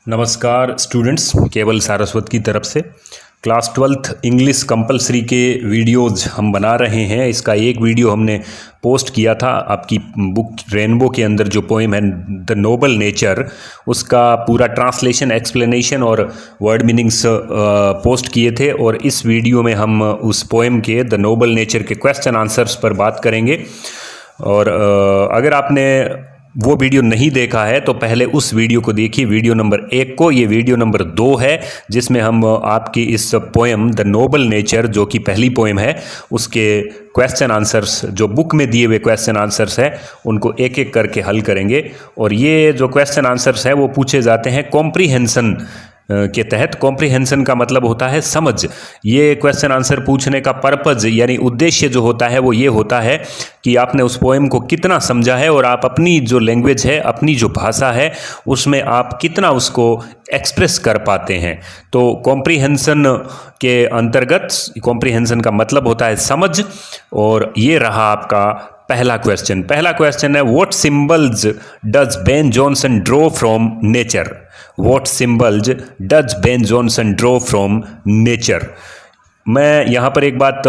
नमस्कार स्टूडेंट्स, केवल सारस्वत की तरफ से क्लास 12th इंग्लिश कंपलसरी के वीडियोज़ हम बना रहे हैं। इसका एक वीडियो हमने पोस्ट किया था आपकी बुक रेनबो के अंदर, जो पोएम है द नोबल नेचर, उसका पूरा ट्रांसलेशन, एक्सप्लेनेशन और वर्ड मीनिंग्स पोस्ट किए थे। और इस वीडियो में हम उस पोएम के द नोबल नेचर के क्वेश्चन आंसर्स पर बात करेंगे। और अगर आपने वो वीडियो नहीं देखा है तो पहले उस वीडियो को देखिए, वीडियो नंबर 1 को। ये वीडियो नंबर 2 है जिसमें हम आपकी इस पोएम द नोबल नेचर, जो कि पहली पोएम है, उसके क्वेश्चन आंसर्स, जो बुक में दिए हुए क्वेश्चन आंसर्स हैं, उनको एक एक करके हल करेंगे। और ये जो क्वेश्चन आंसर्स हैं वो पूछे जाते हैं कॉम्प्रीहेंशन के तहत। कॉम्प्रीहेंशन का मतलब होता है समझ। ये क्वेश्चन आंसर पूछने का पर्पज़ यानी उद्देश्य जो होता है वो ये होता है कि आपने उस पोएम को कितना समझा है और आप अपनी जो लैंग्वेज है, अपनी जो भाषा है, उसमें आप कितना उसको एक्सप्रेस कर पाते हैं। तो कॉम्प्रीहेंशन के अंतर्गत, कॉम्प्रीहेंशन का मतलब होता है समझ। और ये रहा आपका पहला क्वेश्चन है, what symbols does Ben Jonson draw from nature? What symbols does Ben Jonson draw from nature? मैं यहाँ पर एक बात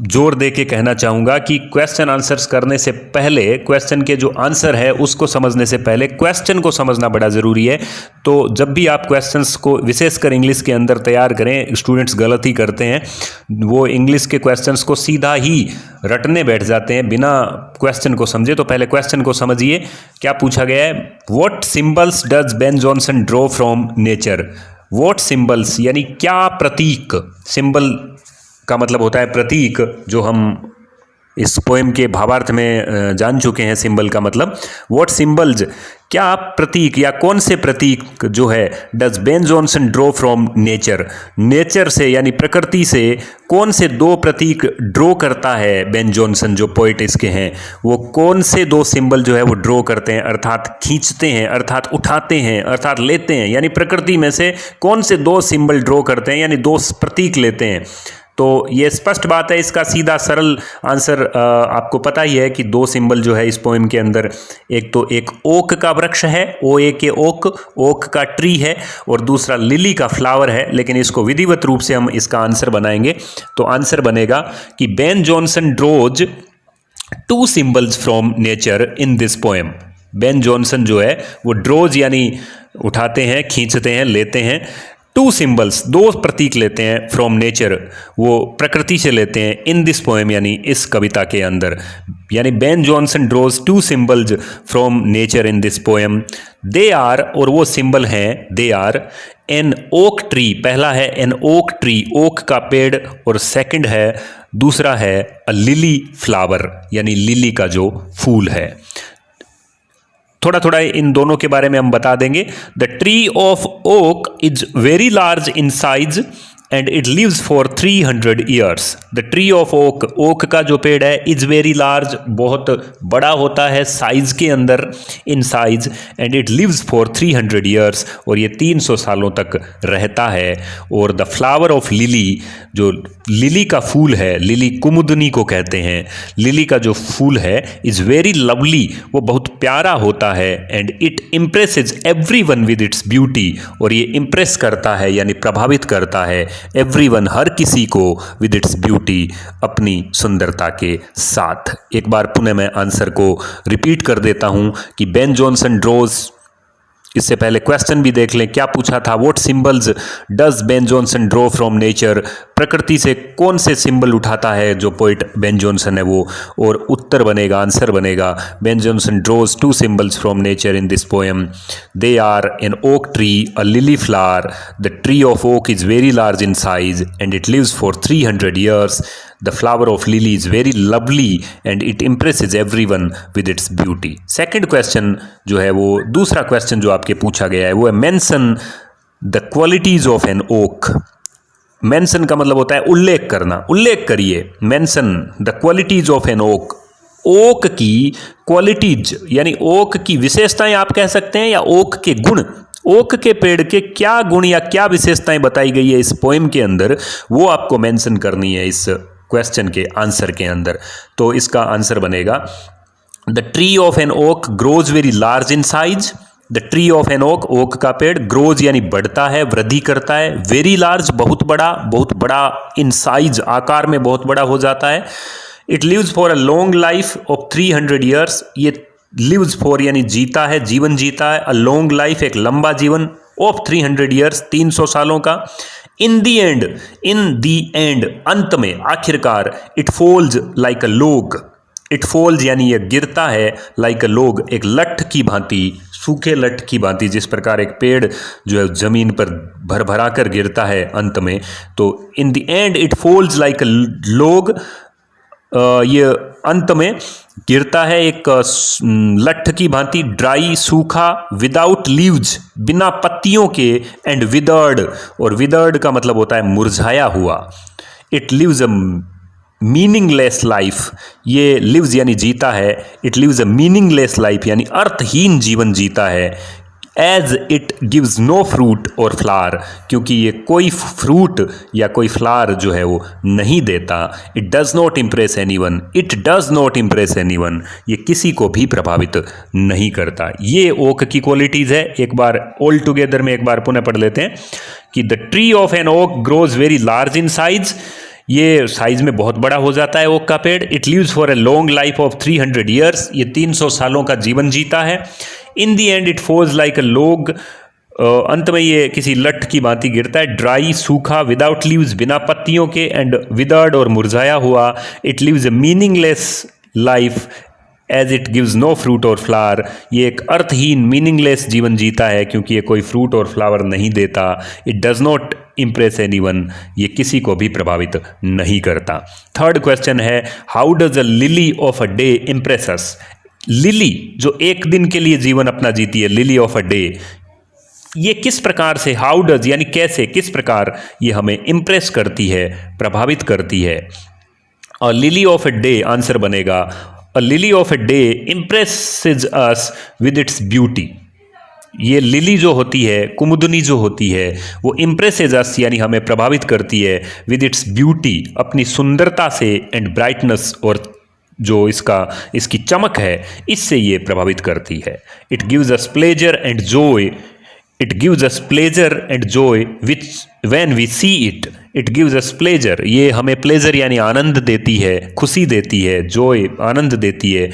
जोर दे के कहना चाहूँगा कि क्वेश्चन आंसर्स करने से पहले, क्वेश्चन के जो आंसर है उसको समझने से पहले क्वेश्चन को समझना बड़ा ज़रूरी है। तो जब भी आप क्वेश्चंस को विशेषकर इंग्लिश के अंदर तैयार करें, स्टूडेंट्स गलती करते हैं, वो इंग्लिश के क्वेश्चंस को सीधा ही रटने बैठ जाते हैं बिना क्वेश्चन को समझे। तो पहले क्वेश्चन को समझिए, क्या पूछा गया है। What symbols does Ben Jonson draw from nature? What symbols यानी क्या प्रतीक। सिंबल का मतलब होता है प्रतीक, जो हम इस पोएम के भावार्थ में जान चुके हैं सिंबल का मतलब। व्हाट सिंबल्स, क्या प्रतीक या कौन से प्रतीक जो है, does Ben Jonson draw from nature, nature से यानी प्रकृति से कौन से 2 प्रतीक ड्रॉ करता है बेन जॉनसन, जो पोइट इसके हैं, वो कौन से 2 सिंबल जो है वो ड्रॉ करते हैं, अर्थात खींचते हैं, अर्थात उठाते हैं, अर्थात लेते हैं। यानी प्रकृति में से कौन से 2 सिंबल ड्रॉ करते हैं, यानी 2 प्रतीक लेते हैं। तो ये स्पष्ट बात है, इसका सीधा सरल आंसर आपको पता ही है कि 2 सिंबल जो है इस पोएम के अंदर, एक तो एक ओक का वृक्ष है, OA के ओक का ट्री है, और दूसरा लिली का फ्लावर है। लेकिन इसको विधिवत रूप से हम इसका आंसर बनाएंगे तो आंसर बनेगा कि Ben Jonson draws 2 symbols from nature in this poem. Ben Jonson जो है वो ड्रॉज यानी उठाते हैं, खींचते हैं, लेते हैं, 2 सिंबल्स, 2 प्रतीक लेते हैं फ्रॉम नेचर, वो प्रकृति से लेते हैं, इन दिस पोएम यानी इस कविता के अंदर। यानी Ben Jonson draws 2 symbols from nature in this poem. They are, और वो सिंबल हैं, they are an oak tree, पहला है एन ओक ट्री, ओक का पेड़, और सेकंड है, दूसरा है अ लिली फ्लावर, यानी लिली का जो फूल है। थोड़ा थोड़ा इन दोनों के बारे में हम बता देंगे। The tree of oak is very large in size and it lives for 300 years. The tree of oak, oak का जो पेड़ है, इज वेरी लार्ज, बहुत बड़ा होता है साइज के अंदर, in size, and it lives for 300 years, और ये 300 सालों तक रहता है। और द फ्लावर ऑफ लिली, जो लिली का फूल है, लिली कुमुदनी को कहते हैं, लिली का जो फूल है, इज वेरी लवली, वो बहुत प्यारा होता है, and it impresses everyone with its beauty, और ये इम्प्रेस करता है यानी प्रभावित करता है एवरीवन, हर किसी को, विद इट्स ब्यूटी, अपनी सुंदरता के साथ। एक बार पुनः मैं आंसर को रिपीट कर देता हूं कि बेन जॉनसन ड्रॉज, इससे पहले क्वेश्चन भी देख लें, क्या पूछा था। What symbols does Ben Jonson draw from nature? प्रकृति से कौन से सिंबल उठाता है जो पोइट बेन जॉनसन है वो, और उत्तर बनेगा, आंसर बनेगा, Ben Jonson draws 2 symbols from nature in this poem. They are an oak tree, a lily flower, the tree of oak is very large in size and it lives for 300 years, the flower of lily is very lovely and it impresses everyone with its beauty. Second question जो है वो, दूसरा question जो आपके पूछा गया है वो है, mention the qualities of an oak. Mention का मतलब होता है उल्लेख करना, उल्लेख करिए। Mention the qualities of an oak, oak की क्वालिटीज यानी ओक की विशेषताएं आप कह सकते हैं, या ओक के गुण, ओक के पेड़ के क्या गुण या क्या विशेषताएं बताई गई है इस पोएम के अंदर, वो आपको मेंशन करनी है इस क्वेश्चन के आंसर के अंदर। तो इसका आंसर बनेगा, the tree of an oak grows very large in size the tree of an oak, oak का पेड़, ग्रोज यानी बढ़ता है, वृद्धि करता है, वेरी लार्ज बहुत बड़ा इन साइज, आकार में बहुत बड़ा हो जाता है। It lives for a long life of 300 years, ये लिव्स फॉर यानी जीता है, जीवन जीता है, अ लॉन्ग लाइफ एक लंबा जीवन, ऑफ 300 ईयर्स 300 सालों का। इन दी एंड अंत में, आखिरकार, इट फॉल्स लाइक अ लोग, इट फॉल्स यानी यह गिरता है, लाइक अ लोग एक लठ की भांति, सूखे लठ की भांति, जिस प्रकार एक पेड़ जो है जमीन पर भरभरा कर गिरता है अंत में, तो in the end it falls like a लोग, ये अंत में गिरता है एक लठ की भांति, ड्राई सूखा, विदाउट लीव्स बिना पत्तियों के, एंड विदर्ड, और विदर्ड का मतलब होता है मुरझाया हुआ। It lives a meaningless life, ये लिव्स यानी जीता है, it lives a meaningless life यानी अर्थहीन जीवन जीता है। As it gives no fruit और फ्लावर, क्योंकि ये कोई फ्रूट या कोई फ्लावर जो है वो नहीं देता। It does not impress anyone, it does not impress anyone, ये किसी को भी प्रभावित नहीं करता। ये ओक की क्वालिटीज़ है। एक बार ऑल टुगेदर में एक बार पुनः पढ़ लेते हैं कि the tree of an oak grows very large in size, ये साइज में बहुत बड़ा हो जाता है ओक का पेड़। It lives for a long life of 300 years, ये 300 सालों का जीवन जीता है। In the end it falls like a log, अंत में ये किसी लठ की भांति गिरता है। ड्राई सूखा, विदाउट लीव्स बिना पत्तियों के, एंड विदर्ड और मुरझाया हुआ। It lives a meaningless life as it gives no fruit और फ्लावर, ये एक अर्थहीन मीनिंगलेस जीवन जीता है क्योंकि ये कोई फ्रूट और फ्लावर नहीं देता। It does not impress anyone, ये किसी को भी प्रभावित नहीं करता। थर्ड क्वेश्चन है, how does a lily of a day impress us. Lily जो एक दिन के लिए जीवन अपना जीती है, लिली ऑफ अ डे, ये किस प्रकार से, हाउ डज यानी कैसे, किस प्रकार ये हमें इम्प्रेस करती है, प्रभावित करती है। और lily of a day answer बनेगा, a lily of a day impresses us with its beauty. ये लिली जो होती है, कुमुदनी जो होती है, वो इम्प्रेसेस अस यानी हमें प्रभावित करती है विद इट्स ब्यूटी, अपनी सुंदरता से, एंड ब्राइटनेस और जो इसकी चमक है, इससे ये प्रभावित करती है। It gives us pleasure and joy, it gives us pleasure and joy which when we see it, it gives us pleasure, ये हमें प्लेजर यानी आनंद देती है, खुशी देती है, जॉय आनंद देती है।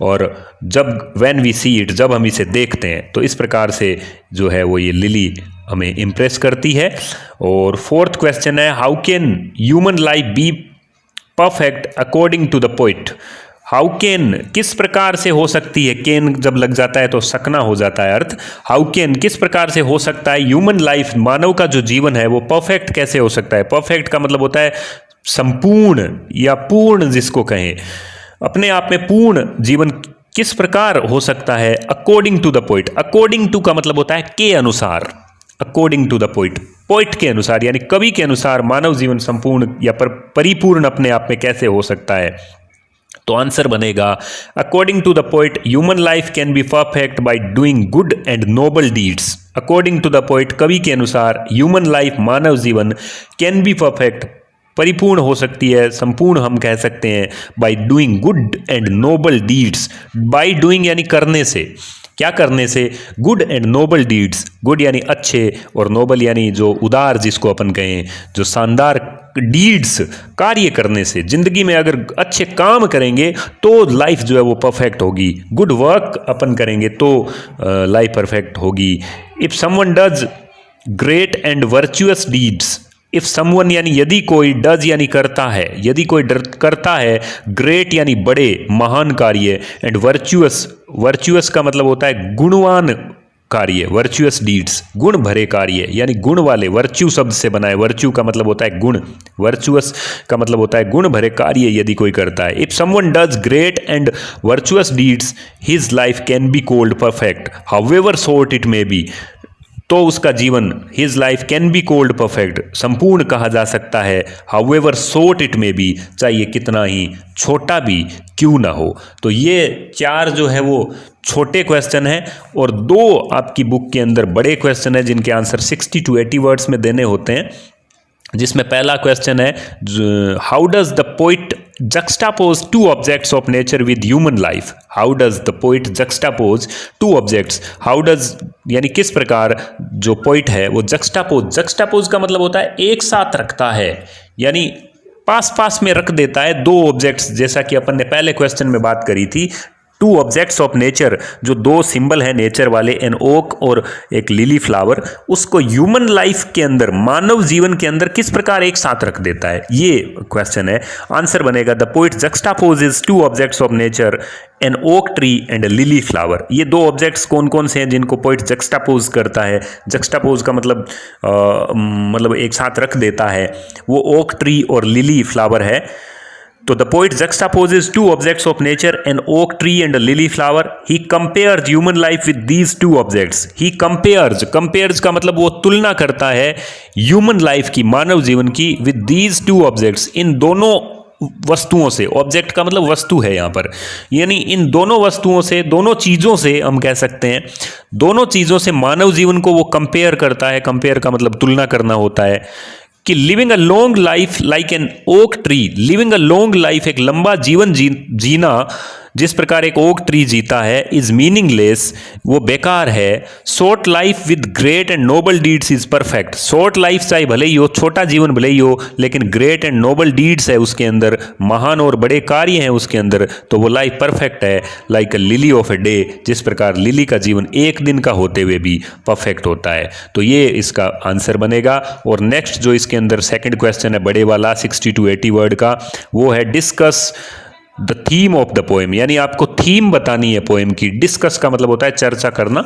और जब व्हेन वी सी इट, जब हम इसे देखते हैं, तो इस प्रकार से जो है वो ये लिली हमें इम्प्रेस करती है। और फोर्थ क्वेश्चन है, how can human life be perfect according to the poet. How can किस प्रकार से हो सकती है, कैन जब लग जाता है तो सकना हो जाता है अर्थ। हाउ कैन किस प्रकार से हो सकता है, ह्यूमन लाइफ मानव का जो जीवन है वो परफेक्ट कैसे हो सकता है। परफेक्ट का मतलब होता है संपूर्ण या पूर्ण, जिसको कहें अपने आप में पूर्ण जीवन किस प्रकार हो सकता है। According to the poet, according to का मतलब होता है के अनुसार, according to the poet, poet के अनुसार यानी कवि के अनुसार मानव जीवन संपूर्ण या परिपूर्ण अपने आप में कैसे हो सकता है। तो आंसर बनेगा, according to the poet human life can be perfect by doing good and noble deeds. According to the poet, कवि के अनुसार ह्यूमन लाइफ मानव जीवन कैन बी परफेक्ट परिपूर्ण हो सकती है, संपूर्ण हम कह सकते हैं, by doing good and noble deeds. By doing यानी करने से, क्या करने से, good and noble deeds, good यानी अच्छे और नोबल यानी जो उदार, जिसको अपन कहें जो शानदार डीड्स, कार्य करने से। जिंदगी में अगर अच्छे काम करेंगे तो लाइफ जो है वो परफेक्ट होगी, गुड वर्क अपन करेंगे तो लाइफ परफेक्ट होगी। If someone does great and virtuous deeds, if someone यानी यदि कोई, डज यानी करता है, यदि कोई करता है, ग्रेट यानी बड़े महान कार्य, एंड वर्चुअस, वर्चुअस का मतलब होता है गुणवान कार्य, वर्चुअस डीड्स गुण भरे कार्य यानी गुण वाले, वर्च्यू शब्द से बना है, वर्च्यू का मतलब होता है गुण, वर्चुअस का मतलब होता है गुण भरे कार्य यदि कोई करता है। If someone does great and virtuous deeds his life can be called perfect however short it may be, तो उसका जीवन, his life can be called perfect, संपूर्ण कहा जा सकता है, however short it may be, चाहे कितना ही छोटा भी क्यों ना हो। तो ये चार जो है वो छोटे क्वेश्चन हैं और दो आपकी बुक के अंदर बड़े क्वेश्चन हैं जिनके आंसर 60 to 80 वर्ड्स में देने होते हैं। जिसमें पहला क्वेश्चन है, how does the poet juxtapose two objects of nature with human life? How does the poet juxtapose two objects? How does यानी किस प्रकार जो पोइट है वो juxtapose का मतलब होता है एक साथ रखता है, यानी पास पास में रख देता है दो ऑब्जेक्ट्स, जैसा कि अपन ने पहले क्वेश्चन में बात करी थी। टू ऑब्जेक्ट्स ऑफ नेचर, जो दो सिंबल है नेचर वाले, एन ओक और एक लिली फ्लावर, उसको ह्यूमन लाइफ के अंदर, मानव जीवन के अंदर किस प्रकार एक साथ रख देता है, ये क्वेश्चन है। आंसर बनेगा the poet juxtaposes two objects of nature, an oak tree and a lily flower. ये दो ऑब्जेक्ट्स कौन कौन से हैं जिनको पोइट जक्सटापोज करता है? जक्सटापोज का मतलब एक साथ रख देता है, वो ओक ट्री और लिली फ्लावर है। तो the poet juxtaposes two objects of nature, an oak tree and a lily flower. He compares human life with these two objects. He compares का मतलब वो तुलना करता है human life की, मानव जीवन की, with these two objects, इन दोनों वस्तुओं से। ऑब्जेक्ट का मतलब वस्तु है यहाँ पर, यानी इन दोनों वस्तुओं से, दोनों चीज़ों से हम कह सकते हैं, दोनों चीज़ों से मानव जीवन को वो कंपेयर करता है। कंपेयर का मतलब तुलना करना होता है कि living a long life like an oak tree, living a long life, एक लंबा जीवन जीना जिस प्रकार एक ओक ट्री जीता है, इज मीनिंगलेस, वो बेकार है। Short life with great and noble deeds is perfect. Short life चाहे भले ही हो, छोटा जीवन भले ही हो, लेकिन ग्रेट एंड नोबल डीड्स है उसके अंदर, महान और बड़े कार्य हैं उसके अंदर, तो वो लाइफ परफेक्ट है। Like a lily of a day, जिस प्रकार लिली का जीवन एक दिन का होते हुए भी परफेक्ट होता है। तो ये इसका आंसर बनेगा। और नेक्स्ट जो इसके अंदर सेकंड क्वेश्चन है बड़े वाला 60 to 80 वर्ड का, वो है discuss the theme of the poem, यानी आपको थीम बतानी है पोएम की। डिस्कस का मतलब होता है चर्चा करना,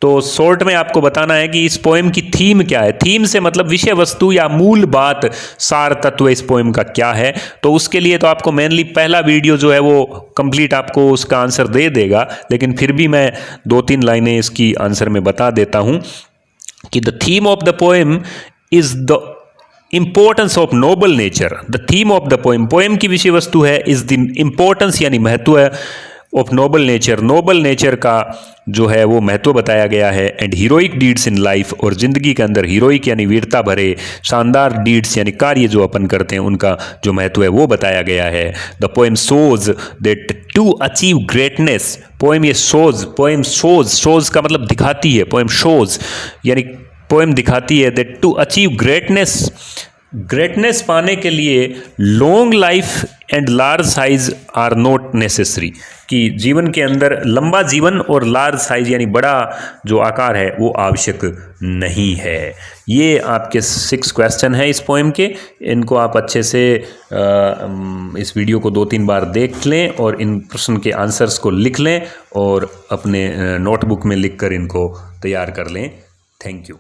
तो शॉर्ट में आपको बताना है कि इस पोएम की थीम क्या है। थीम से मतलब विषय वस्तु या मूल बात, सार तत्व इस पोएम का क्या है। तो उसके लिए तो आपको मेनली पहला वीडियो जो है वो कंप्लीट आपको उसका आंसर दे देगा, लेकिन फिर भी मैं 2-3 लाइनें इसकी आंसर में बता देता हूँ कि the theme of the poem is the importance of noble nature. The theme of the poem, poem की विषय वस्तु है इज द इंपॉर्टेंस यानी महत्व of noble nature, Nobel nature का जो है वो महत्व बताया गया है। And heroic deeds in life, और जिंदगी के अंदर हीरोइक यानी वीरता भरे शानदार डीड्स यानी कार्य जो अपन करते हैं उनका जो महत्व है वो बताया गया है। The poem shows that to achieve greatness, poem ये शोज का मतलब दिखाती है, पोएम शोज यानी पोएम दिखाती है दैट टू अचीव ग्रेटनेस पाने के लिए long life and large size are not necessary, कि जीवन के अंदर लंबा जीवन और लार्ज साइज यानी बड़ा जो आकार है वो आवश्यक नहीं है। ये आपके 6 क्वेश्चन हैं इस पोएम के। इनको आप अच्छे से इस वीडियो को 2-3 बार देख लें और इन प्रश्न के आंसर्स को लिख लें और अपने नोटबुक में लिखकर इनको तैयार कर लें। Thank you.